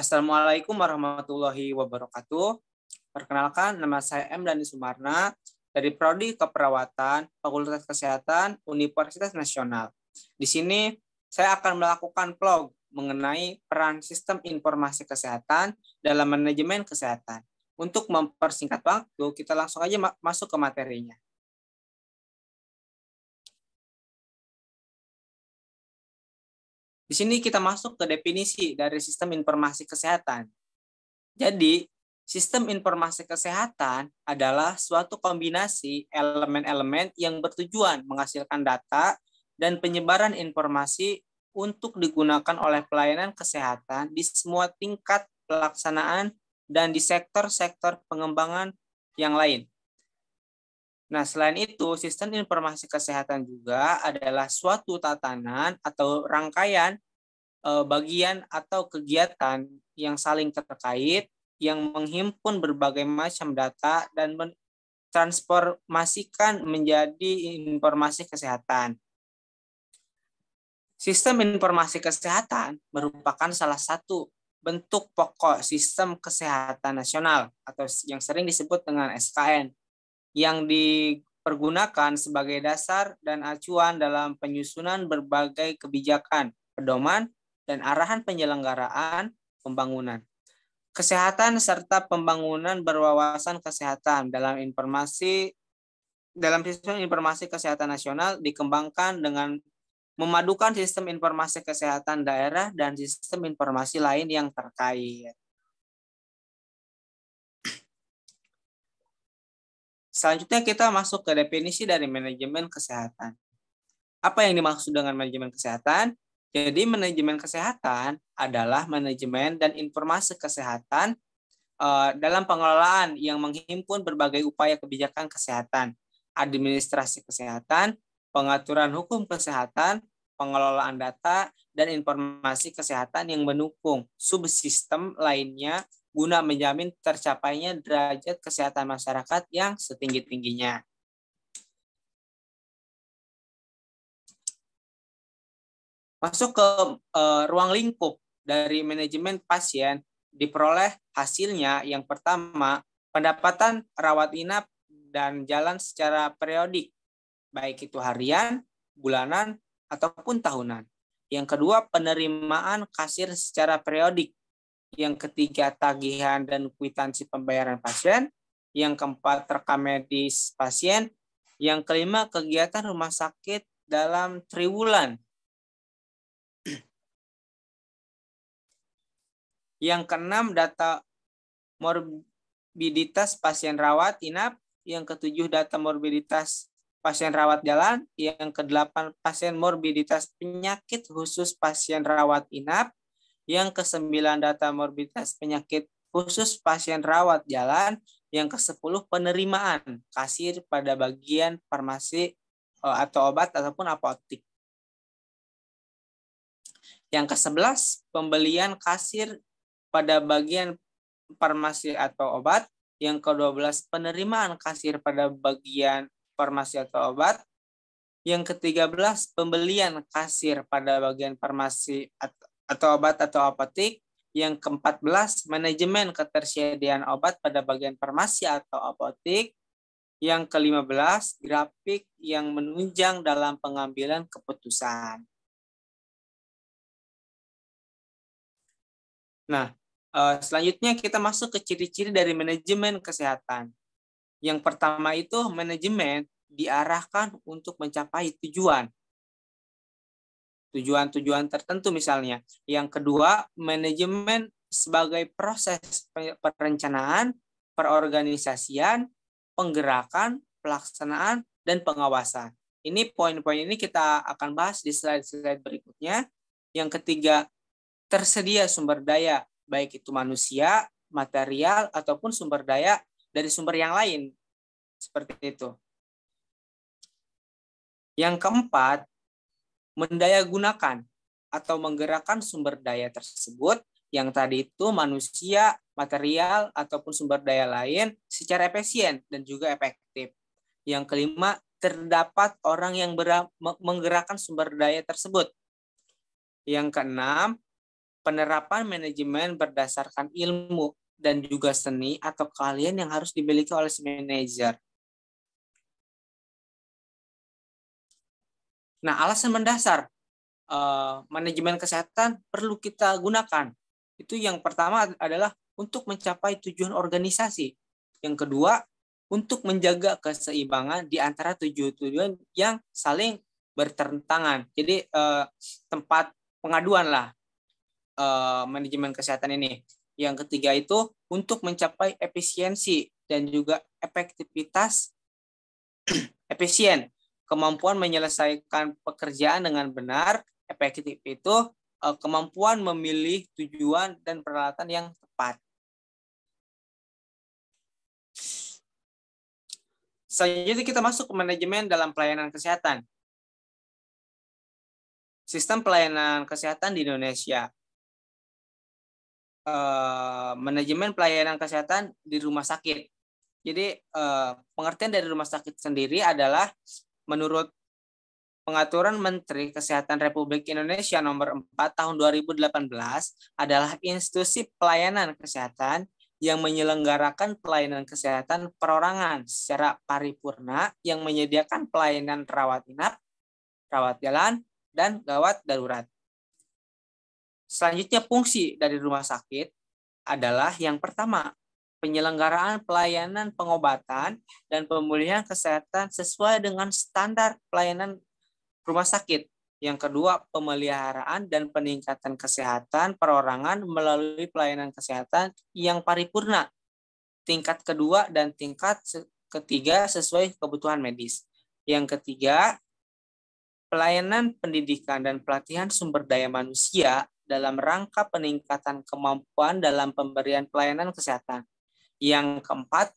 Assalamualaikum warahmatullahi wabarakatuh. Perkenalkan, nama saya M. Dani Sumarna dari Prodi Keperawatan Fakultas Kesehatan Universitas Nasional. Di sini saya akan melakukan vlog mengenai peran sistem informasi kesehatan dalam manajemen kesehatan. Untuk mempersingkat waktu, kita langsung aja masuk ke materinya. Di sini kita masuk ke definisi dari sistem informasi kesehatan. Jadi, sistem informasi kesehatan adalah suatu kombinasi elemen-elemen yang bertujuan menghasilkan data dan penyebaran informasi untuk digunakan oleh pelayanan kesehatan di semua tingkat pelaksanaan dan di sektor-sektor pengembangan yang lain. Nah, selain itu, sistem informasi kesehatan juga adalah suatu tatanan atau rangkaian bagian atau kegiatan yang saling terkait, yang menghimpun berbagai macam data dan mentransformasikan menjadi informasi kesehatan. Sistem informasi kesehatan merupakan salah satu bentuk pokok sistem kesehatan nasional atau yang sering disebut dengan SKN, yang dipergunakan sebagai dasar dan acuan dalam penyusunan berbagai kebijakan, pedoman, dan arahan penyelenggaraan pembangunan kesehatan serta pembangunan berwawasan kesehatan dalam sistem informasi kesehatan nasional dikembangkan dengan memadukan sistem informasi kesehatan daerah dan sistem informasi lain yang terkait. Selanjutnya kita masuk ke definisi dari manajemen kesehatan. Apa yang dimaksud dengan manajemen kesehatan? Jadi manajemen kesehatan adalah manajemen dan informasi kesehatan dalam pengelolaan yang menghimpun berbagai upaya kebijakan kesehatan, administrasi kesehatan, pengaturan hukum kesehatan, pengelolaan data, dan informasi kesehatan yang mendukung subsistem lainnya guna menjamin tercapainya derajat kesehatan masyarakat yang setinggi-tingginya. Masuk ke ruang lingkup dari manajemen pasien, diperoleh hasilnya yang pertama, pendapatan rawat inap dan jalan secara periodik, baik itu harian, bulanan, ataupun tahunan. Yang kedua, penerimaan kasir secara periodik. Yang ketiga, tagihan dan kwitansi pembayaran pasien. Yang keempat, rekam medis pasien. Yang kelima, kegiatan rumah sakit dalam triwulan. Yang keenam, data morbiditas pasien rawat inap. Yang ketujuh, data morbiditas pasien rawat jalan. Yang kedelapan, pasien morbiditas penyakit khusus pasien rawat inap. Yang kesembilan, data morbiditas penyakit khusus pasien rawat jalan. Yang kesepuluh, penerimaan kasir pada bagian farmasi atau obat ataupun apotik. Yang ke-11, pembelian kasir pada bagian farmasi atau obat. Yang ke-12, penerimaan kasir pada bagian farmasi atau obat. Yang ke-13, pembelian kasir pada bagian farmasi atau obat atau apotik. Yang ke-14, manajemen ketersediaan obat pada bagian farmasi atau apotik. Yang ke-15, grafik yang menunjang dalam pengambilan keputusan. Nah, selanjutnya kita masuk ke ciri-ciri dari manajemen kesehatan. Yang pertama itu manajemen diarahkan untuk mencapai tujuan tertentu misalnya. Yang kedua, manajemen sebagai proses perencanaan, perorganisasian, penggerakan, pelaksanaan, dan pengawasan. Ini poin-poin ini kita akan bahas di slide-slide berikutnya. Yang ketiga, tersedia sumber daya, baik itu manusia, material, ataupun sumber daya dari sumber yang lain. Seperti itu. Yang keempat, mendayagunakan atau menggerakkan sumber daya tersebut, yang tadi itu manusia, material, ataupun sumber daya lain secara efisien dan juga efektif. Yang kelima, terdapat orang yang menggerakkan sumber daya tersebut. Yang keenam, penerapan manajemen berdasarkan ilmu dan juga seni atau keahlian yang harus dimiliki oleh si manajer. Nah, alasan mendasar manajemen kesehatan perlu kita gunakan. Itu yang pertama adalah untuk mencapai tujuan organisasi. Yang kedua, untuk menjaga keseimbangan di antara tujuan-tujuan yang saling bertentangan. Jadi tempat pengaduan lah manajemen kesehatan ini. Yang ketiga itu untuk mencapai efisiensi dan juga efektivitas efisien. Kemampuan menyelesaikan pekerjaan dengan benar, efektif itu kemampuan memilih tujuan dan peralatan yang tepat. Selanjutnya kita masuk ke manajemen dalam pelayanan kesehatan. Sistem pelayanan kesehatan di Indonesia. Manajemen pelayanan kesehatan di rumah sakit. Jadi pengertian dari rumah sakit sendiri adalah menurut Pengaturan Menteri Kesehatan Republik Indonesia Nomor 4 Tahun 2018 adalah institusi pelayanan kesehatan yang menyelenggarakan pelayanan kesehatan perorangan secara paripurna yang menyediakan pelayanan rawat inap, rawat jalan, dan gawat darurat. Selanjutnya fungsi dari rumah sakit adalah yang pertama, penyelenggaraan pelayanan pengobatan dan pemulihan kesehatan sesuai dengan standar pelayanan rumah sakit. Yang kedua, pemeliharaan dan peningkatan kesehatan perorangan melalui pelayanan kesehatan yang paripurna. Tingkat kedua dan tingkat ketiga sesuai kebutuhan medis. Yang ketiga, pelayanan pendidikan dan pelatihan sumber daya manusia dalam rangka peningkatan kemampuan dalam pemberian pelayanan kesehatan. Yang keempat,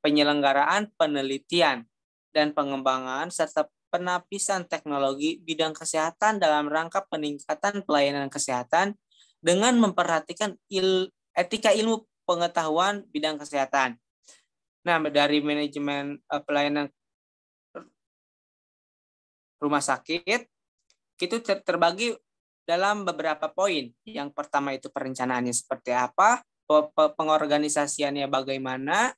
penyelenggaraan penelitian dan pengembangan serta penapisan teknologi bidang kesehatan dalam rangka peningkatan pelayanan kesehatan dengan memperhatikan etika ilmu pengetahuan bidang kesehatan. Nah, dari manajemen pelayanan rumah sakit, itu terbagi dalam beberapa poin. Yang pertama itu perencanaannya seperti apa, pengorganisasiannya bagaimana,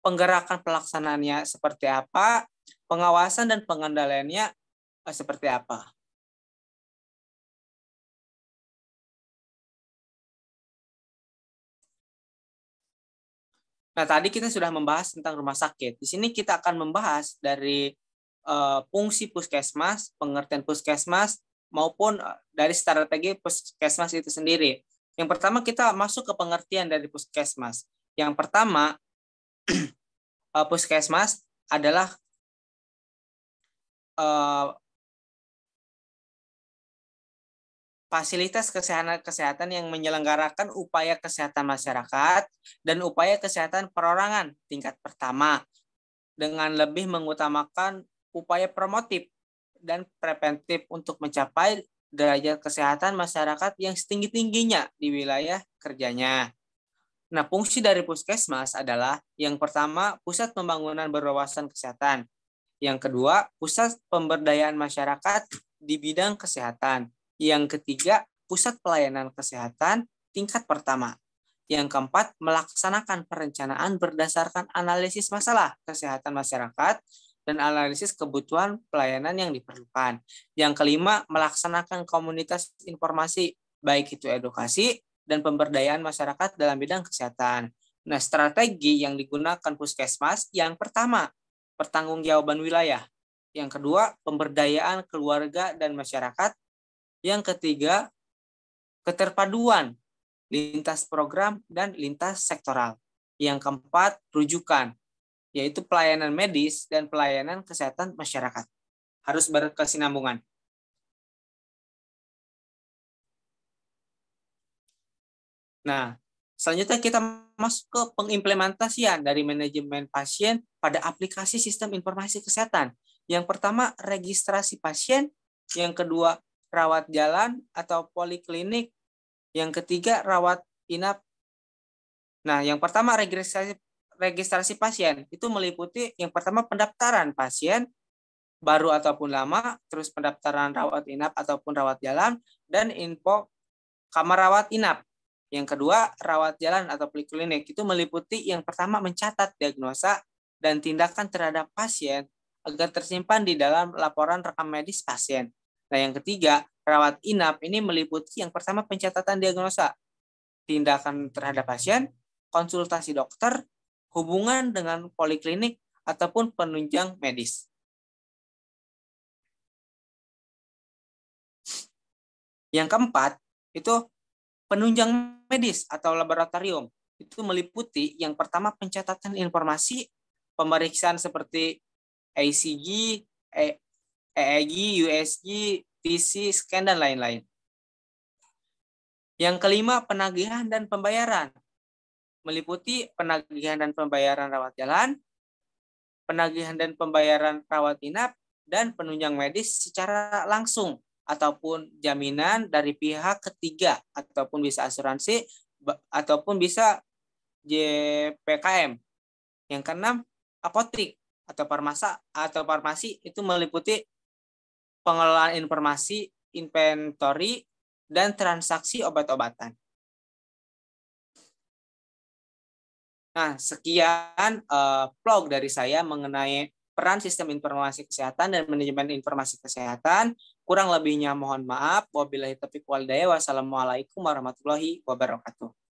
penggerakan pelaksanaannya seperti apa, pengawasan dan pengendaliannya seperti apa. Nah, tadi kita sudah membahas tentang rumah sakit. Di sini kita akan membahas dari fungsi puskesmas, pengertian puskesmas, maupun dari strategi puskesmas itu sendiri. Yang pertama kita masuk ke pengertian dari puskesmas. Yang pertama, puskesmas adalah fasilitas kesehatan yang menyelenggarakan upaya kesehatan masyarakat dan upaya kesehatan perorangan tingkat pertama dengan lebih mengutamakan upaya promotif dan preventif untuk mencapai derajat kesehatan masyarakat yang setinggi-tingginya di wilayah kerjanya. Nah, fungsi dari puskesmas adalah yang pertama, pusat pembangunan berwawasan kesehatan. Yang kedua, pusat pemberdayaan masyarakat di bidang kesehatan. Yang ketiga, pusat pelayanan kesehatan tingkat pertama. Yang keempat, melaksanakan perencanaan berdasarkan analisis masalah kesehatan masyarakat dan analisis kebutuhan pelayanan yang diperlukan. Yang kelima, melaksanakan komunitas informasi, baik itu edukasi dan pemberdayaan masyarakat dalam bidang kesehatan. Nah, strategi yang digunakan puskesmas yang pertama, pertanggungjawaban wilayah. Yang kedua, pemberdayaan keluarga dan masyarakat. Yang ketiga, keterpaduan lintas program dan lintas sektoral. Yang keempat, rujukan, yaitu pelayanan medis dan pelayanan kesehatan masyarakat. Harus berkesinambungan. Nah, selanjutnya kita masuk ke pengimplementasian dari manajemen pasien pada aplikasi sistem informasi kesehatan. Yang pertama, registrasi pasien. Yang kedua, rawat jalan atau poliklinik. Yang ketiga, rawat inap. Nah, yang pertama, registrasi pasien. Itu meliputi yang pertama pendaftaran pasien, baru ataupun lama, terus pendaftaran rawat inap ataupun rawat jalan, dan info kamar rawat inap. Yang kedua, rawat jalan atau poliklinik. Itu meliputi yang pertama mencatat diagnosa dan tindakan terhadap pasien agar tersimpan di dalam laporan rekam medis pasien. Nah, yang ketiga, rawat inap ini meliputi yang pertama pencatatan diagnosa, tindakan terhadap pasien, konsultasi dokter, hubungan dengan poliklinik, ataupun penunjang medis. Yang keempat, itu penunjang medis atau laboratorium. Itu meliputi yang pertama pencatatan informasi, pemeriksaan seperti ECG, EEG, USG, TC, scan, dan lain-lain. Yang kelima, penagihan dan pembayaran. Meliputi penagihan dan pembayaran rawat jalan, penagihan dan pembayaran rawat inap, dan penunjang medis secara langsung ataupun jaminan dari pihak ketiga, ataupun bisa asuransi, ataupun bisa JPKM. Yang keenam, apotek atau farmasi itu meliputi pengelolaan informasi, inventory, dan transaksi obat-obatan. Nah, sekian vlog dari saya mengenai peran sistem informasi kesehatan dan manajemen informasi kesehatan. Kurang lebihnya mohon maaf. Wabillahi taufiq wal hidayah. Wassalamualaikum warahmatullahi wabarakatuh.